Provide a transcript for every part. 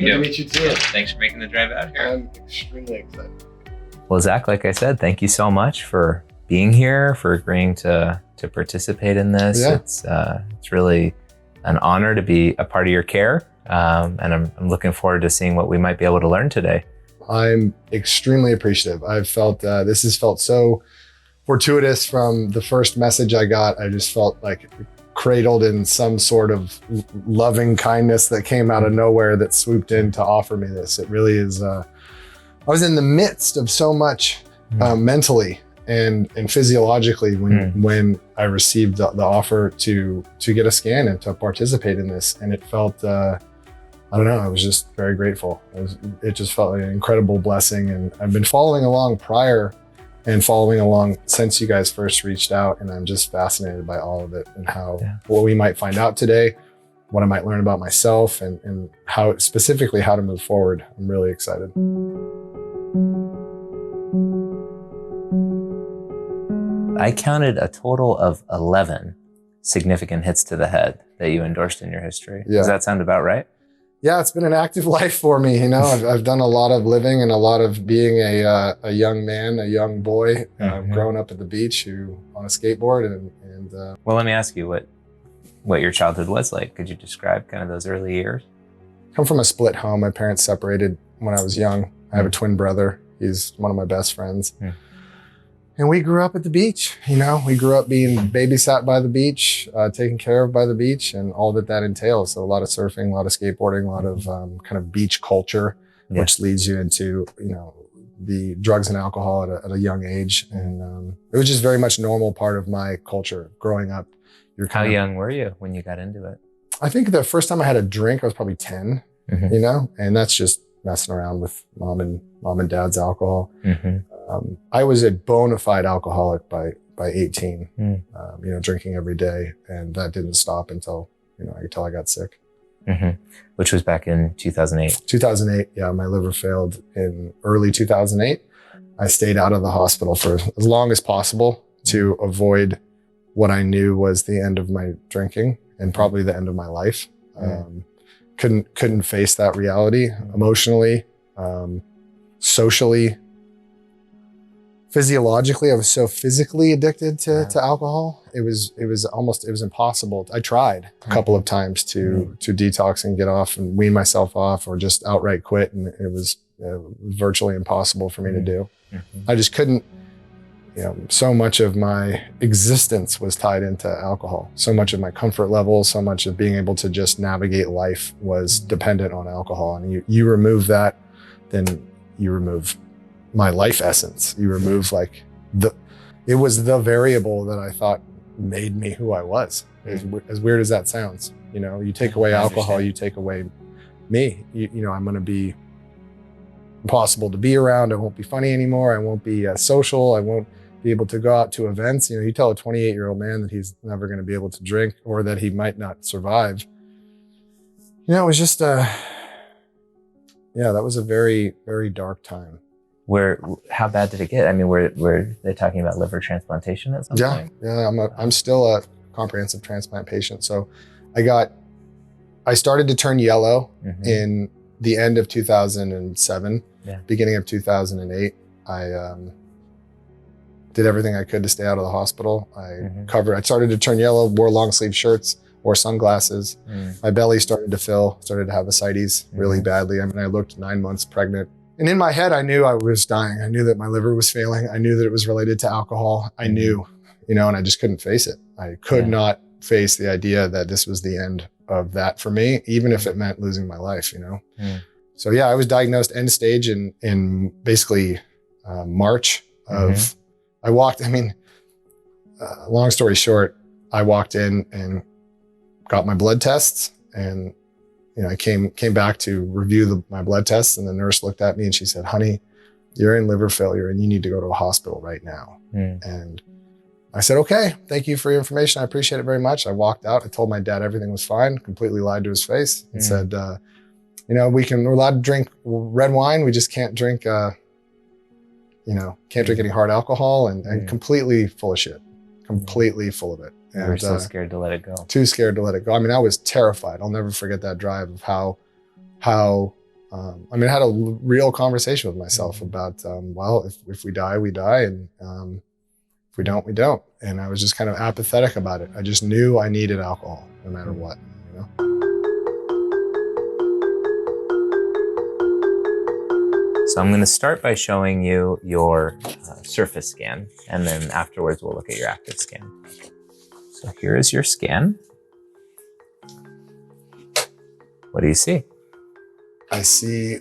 Good to meet you too. Yeah, thanks for making the drive out here. I'm extremely excited. Well, Zach, like I said, thank you so much for being here, for agreeing to participate in this. Yeah. It's really an honor to be a part of your care. And I'm looking forward to seeing what we might be able to learn today. I'm extremely appreciative. I've felt, this has felt so fortuitous from the first message I got. I just felt like cradled in some sort of loving kindness that came out of nowhere that swooped in to offer me this. It really is, I was in the midst of so much mentally and physiologically when I received the offer to get a scan and to participate in this. And it felt, I don't know, I was just very grateful. It just felt like an incredible blessing. And I've been following along prior and following along since you guys first reached out. And I'm just fascinated by all of it and what we might find out today, what I might learn about myself and how specifically how to move forward. I'm really excited. I counted a total of 11 significant hits to the head that you endorsed in your history. Yeah. Does that sound about right? Yeah, it's been an active life for me. You know, I've done a lot of living and a lot of being a young man, a young boy, growing up at the beach on a skateboard. And well, let me ask you what your childhood was like. Could you describe kind of those early years? Come from a split home. My parents separated when I was young. I have a twin brother. He's one of my best friends. And we grew up at the beach. You know, we grew up being babysat by the beach, taken care of by the beach, and all that entails. So a lot of surfing, a lot of skateboarding, a lot of kind of beach culture, which leads you into, you know, the drugs and alcohol at a young age. And it was just very much normal part of my culture growing up. How young were you when you got into it? I think the first time I had a drink, I was probably 10, you know, and that's just messing around with mom and dad's alcohol. I was a bona fide alcoholic by 18, you know, drinking every day. And that didn't stop until I got sick. Which was back in 2008. 2008. Yeah. My liver failed in early 2008. I stayed out of the hospital for as long as possible to avoid what I knew was the end of my drinking and probably the end of my life. Couldn't face that reality emotionally, socially, physiologically. I was so physically addicted to alcohol. It was impossible. I tried a couple of times to detox and get off and wean myself off or just outright quit. And it was virtually impossible for me to do. I just couldn't, you know, so much of my existence was tied into alcohol. So much of my comfort level, so much of being able to just navigate life was dependent on alcohol. And you remove that, then you remove my life essence. You remove it was the variable that I thought made me who I was. As weird as that sounds, you know, you take away alcohol, you take away me. You know, I'm going to be impossible to be around. I won't be funny anymore. I won't be social. I won't be able to go out to events. You know, you tell a 28-year-old man that he's never going to be able to drink or that he might not survive. You know, it was just, that was a very, very dark time. How bad did it get? I mean, were they talking about liver transplantation at some point? Yeah, I'm still a comprehensive transplant patient. So I started to turn yellow in the end of 2007, beginning of 2008. I did everything I could to stay out of the hospital. I started to turn yellow, wore long sleeve shirts, wore sunglasses. My belly started to fill, started to have ascites really badly. I mean, I looked 9 months pregnant. And in my head, I knew I was dying. I knew that my liver was failing. I knew that it was related to alcohol. I knew, you know, and I just couldn't face it. I could not face the idea that this was the end of that for me, even if it meant losing my life, you know? So yeah, I was diagnosed end stage in basically March of, long story short, I walked in and got my blood tests and, you know, I came back to review my blood tests and the nurse looked at me and she said, "Honey, you're in liver failure and you need to go to a hospital right now." And I said, "Okay, thank you for your information. I appreciate it very much." I walked out. I told my dad everything was fine, completely lied to his face and said, you know, we're allowed to drink red wine. We just can't drink, can't drink any hard alcohol and completely full of shit, completely full of it. And we're so scared to let it go. Too scared to let it go. I mean, I was terrified. I'll never forget that drive of how I mean, I had a real conversation with myself about, well, if we die, we die. And if we don't, we don't. And I was just kind of apathetic about it. I just knew I needed alcohol no matter what, you know? So I'm going to start by showing you your surface scan, and then afterwards we'll look at your active scan. So here is your scan. What do you see? I see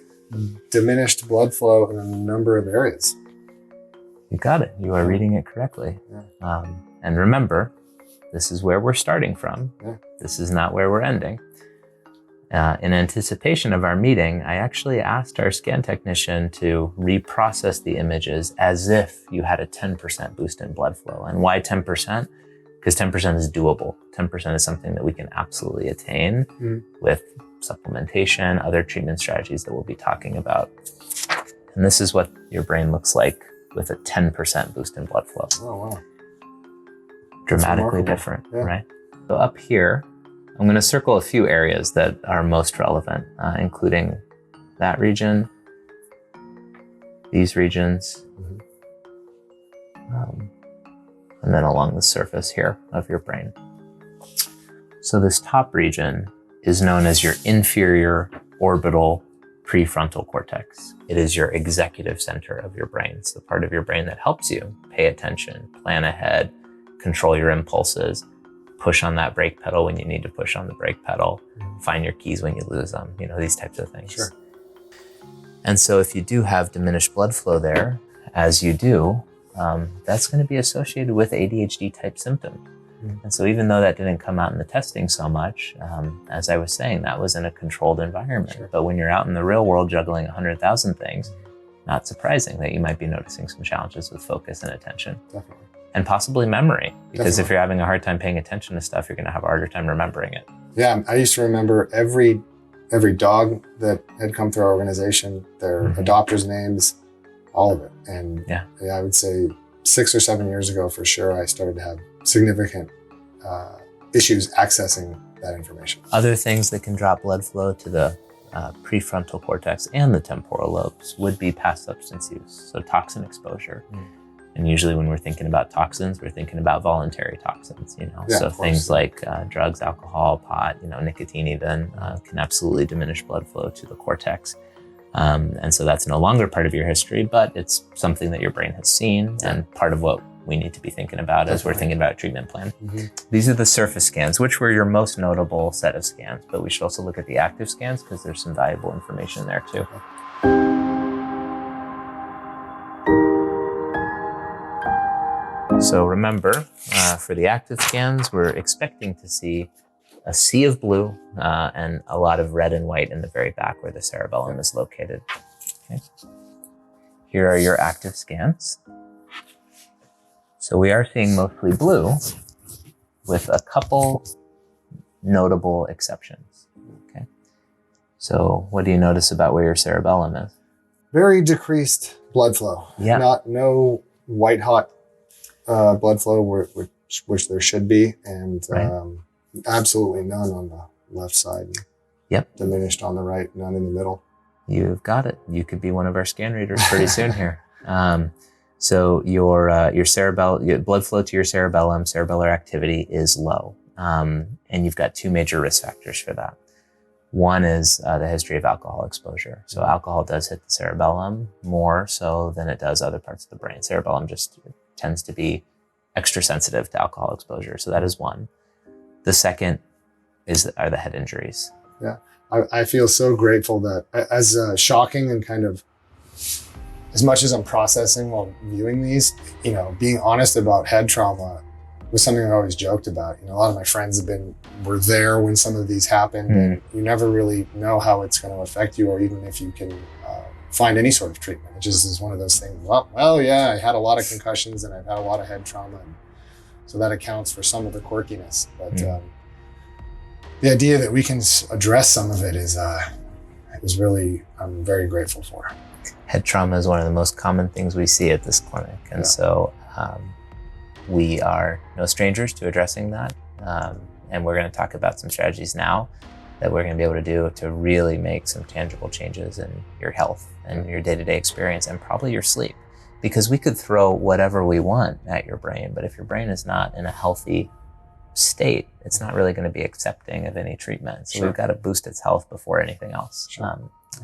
diminished blood flow in a number of areas. You got it. You are reading it correctly. Yeah. And remember, this is where we're starting from. Yeah. This is not where we're ending. In anticipation of our meeting, I actually asked our scan technician to reprocess the images as if you had a 10% boost in blood flow. And why 10%? Because 10% is doable. 10% is something that we can absolutely attain with supplementation, other treatment strategies that we'll be talking about. And this is what your brain looks like with a 10% boost in blood flow. Oh, wow. Dramatically different, yeah. right? So up here, I'm going to circle a few areas that are most relevant, including that region, these regions, and then along the surface here of your brain. So this top region is known as your inferior orbital prefrontal cortex. It is your executive center of your brain. It's the part of your brain that helps you pay attention, plan ahead, control your impulses, push on that brake pedal when you need to push on the brake pedal, find your keys when you lose them, you know, these types of things. Sure. And so if you do have diminished blood flow there, as you do, that's going to be associated with ADHD type symptoms. And so even though that didn't come out in the testing so much, as I was saying, that was in a controlled environment. Sure. But when you're out in the real world juggling 100,000 things, not surprising that you might be noticing some challenges with focus and attention. Definitely. And possibly memory, because Definitely. if you're having a hard time paying attention to stuff, you're going to have a harder time remembering it. Yeah, I used to remember every dog that had come through our organization, their adopters' names, all of it. And Yeah. I would say 6 or 7 years ago, for sure, I started to have significant issues accessing that information. Other things that can drop blood flow to the prefrontal cortex and the temporal lobes would be past substance use, so toxin exposure. And usually when we're thinking about toxins, we're thinking about voluntary toxins, you know, Yeah, so of course. things like drugs, alcohol, pot, you know, nicotine even can absolutely diminish blood flow to the cortex. And so that's no longer part of your history, but it's something that your brain has seen and part of what we need to be thinking about as we're thinking about a treatment plan. These are the surface scans, which were your most notable set of scans, but we should also look at the active scans because there's some valuable information there too. So remember, for the active scans, we're expecting to see a sea of blue and a lot of red and white in the very back where the cerebellum is located. Okay. Here are your active scans. So we are seeing mostly blue with a couple notable exceptions. Okay. So what do you notice about where your cerebellum is? Very decreased blood flow. Yeah. No white hot blood flow which there should be, and absolutely none on the left side. Yep. Diminished on the right, none in the middle. You've got it. You could be one of our scan readers pretty soon here. So your blood flow to your cerebellum, cerebellar activity is low. And you've got two major risk factors for that. One is the history of alcohol exposure. So alcohol does hit the cerebellum more so than it does other parts of the brain. Cerebellum just tends to be extra sensitive to alcohol exposure. So that is one. The second are the head injuries. Yeah, I feel so grateful that as shocking and kind of, as much as I'm processing while viewing these, you know, being honest about head trauma was something I always joked about. You know, a lot of my friends were there when some of these happened, and you never really know how it's going to affect you, or even if you can find any sort of treatment. It just is one of those things. Well, yeah, I had a lot of concussions and I've had a lot of head trauma, and so that accounts for some of the quirkiness. But the idea that we can address some of it is really, I'm very grateful for. Head trauma is one of the most common things we see at this clinic. And so we are no strangers to addressing that. And we're going to talk about some strategies now that we're going to be able to do to really make some tangible changes in your health and your day-to-day experience and probably your sleep. Because we could throw whatever we want at your brain, but if your brain is not in a healthy state, it's not really going to be accepting of any treatment. So we've got to boost its health before anything else.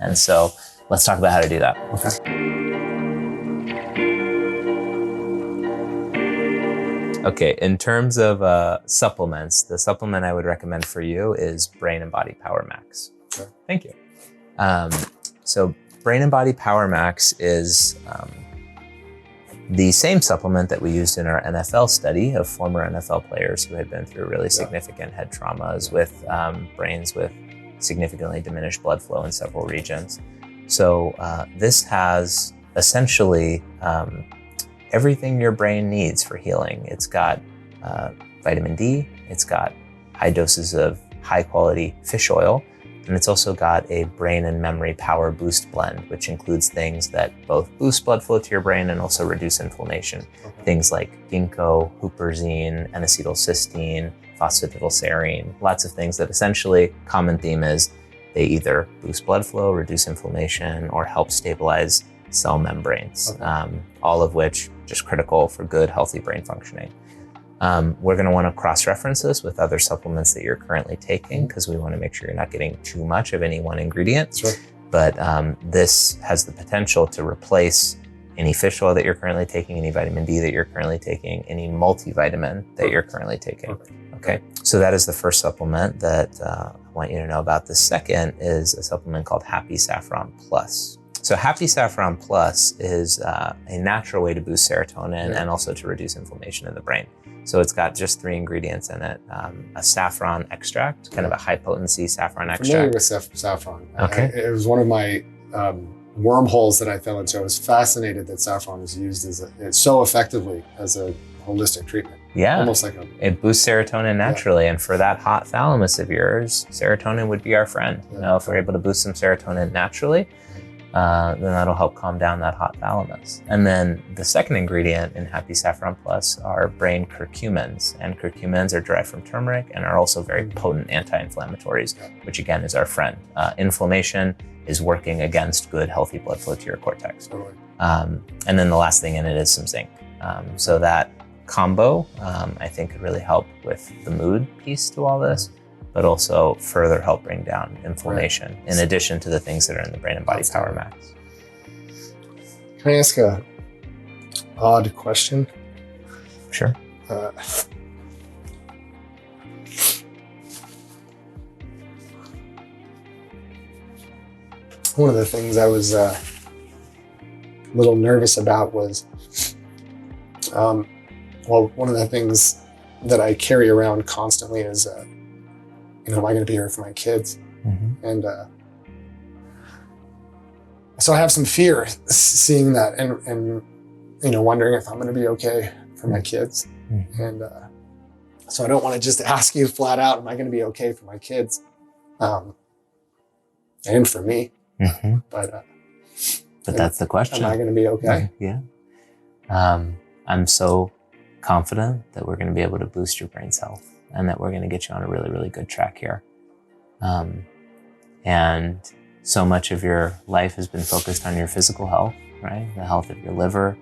And so let's talk about how to do that. Okay, in terms of supplements, the supplement I would recommend for you is Brain and Body Power Max. Okay. Thank you. So Brain and Body Power Max is the same supplement that we used in our NFL study of former NFL players who had been through really significant head traumas with brains with significantly diminished blood flow in several regions. So this has essentially everything your brain needs for healing. It's got vitamin D, it's got high doses of high quality fish oil, and it's also got a brain and memory power boost blend, which includes things that both boost blood flow to your brain and also reduce inflammation. Things like ginkgo, huperzine, N-acetylcysteine, phosphatidylserine, lots of things that essentially common theme is they either boost blood flow, reduce inflammation, or help stabilize cell membranes, all of which just critical for good, healthy brain functioning. We're going to want to cross-reference this with other supplements that you're currently taking because we want to make sure you're not getting too much of any one ingredient. But this has the potential to replace any fish oil that you're currently taking, any vitamin D that you're currently taking, any multivitamin that you're currently taking. Okay, so that is the first supplement that I want you to know about. The second is a supplement called Happy Saffron Plus. So Happy Saffron Plus is a natural way to boost serotonin and also to reduce inflammation in the brain. So it's got just 3 ingredients in it. A saffron extract, kind of a high potency saffron extract. Familiar with saffron. Okay. It was one of my wormholes that I fell into. I was fascinated that saffron is used so effectively as a holistic treatment. Yeah, almost like it boosts serotonin naturally. And for that hot thalamus of yours, serotonin would be our friend. You know, if we're able to boost some serotonin naturally, then that'll help calm down that hot thalamus. And then the second ingredient in Happy Saffron Plus are brain curcumins. And curcumins are derived from turmeric and are also very potent anti-inflammatories, which again is our friend. Inflammation is working against good, healthy blood flow to your cortex. And then the last thing in it is some zinc. So that combo, I think could really help with the mood piece to all this, but also further help bring down inflammation in addition to the things that are in the Brain and Body Power Max. Can I ask a odd question? Sure. One of the things I was a little nervous about was, one of the things that I carry around constantly is, am I going to be here for my kids? And so I have some fear seeing that and wondering if I'm going to be okay for my kids. And so I don't want to just ask you flat out, am I going to be okay for my kids? And for me. But that's the question. Am I going to be okay? Yeah. I'm so confident that we're going to be able to boost your brain's health and that we're going to get you on a really, really good track here. And so much of your life has been focused on your physical health, right? The health of your liver.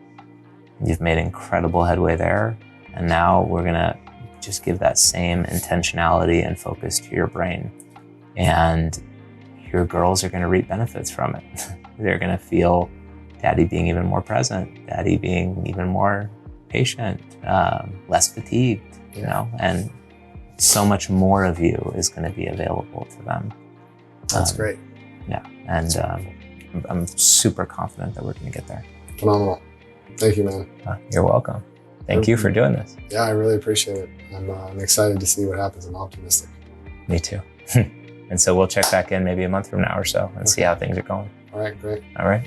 You've made incredible headway there. And now we're going to just give that same intentionality and focus to your brain. And your girls are going to reap benefits from it. They're going to feel daddy being even more present, daddy being even more patient, less fatigued, and so much more of you is going to be available to them. That's great. Yeah, and I'm super confident that we're going to get there. Phenomenal. Thank you, man. You're welcome. Thank you for doing this. Yeah, I really appreciate it. I'm excited to see what happens. I'm optimistic. Me too. And so we'll check back in maybe a month from now or so and see how things are going. All right, great. All right.